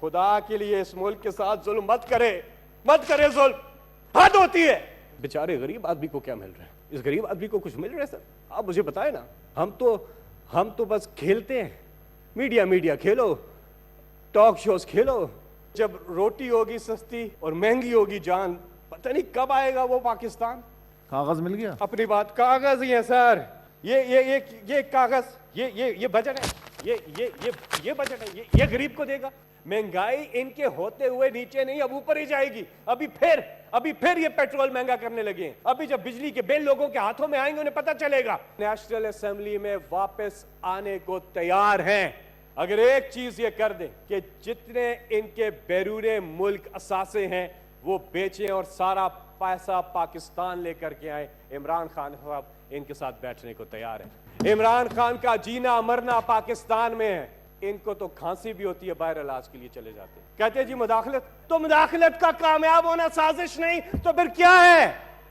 खुदा के लिए इस मुल्क के साथ जुल्म मत करे जुल्म, हद होती है। बेचारे गरीब आदमी को क्या मिल रहा है? इस गरीब आदमी को कुछ मिल रहा है सर? आप मुझे बताएं ना। हम तो बस खेलते हैं, मीडिया खेलो, टॉक शोज खेलो। जब रोटी होगी सस्ती और महंगी होगी जान, पता नहीं कब आएगा वो पाकिस्तान। कागज मिल गया? अपनी बात कागज ही है सर। ये कागज, ये बजट है, ये बजट है, ये गरीब को देगा। महंगाई इनके होते हुए नीचे नहीं, अब ऊपर ही जाएगी। अभी फिर ये पेट्रोल महंगा करने लगे हैं। अभी जब बिजली के बिल लोगों के हाथों में आएंगे उन्हें पता चलेगा। नेशनल असेंबली में वापस आने को तैयार हैं अगर एक चीज ये कर दें कि जितने इनके बैरूने मुल्क असासे हैं वो बेचें और सारा पैसा पाकिस्तान लेकर के आए। इमरान खान साहब इनके साथ बैठने को तैयार है। इमरान खान का जीना मरना पाकिस्तान में है। इनको तो खांसी भी होती है, बाहर इलाज के लिए चले जाते हैं। कहते हैं जी मुदाखलत, तो मुदाखलत का कामयाब होना साजिश नहीं तो फिर क्या है?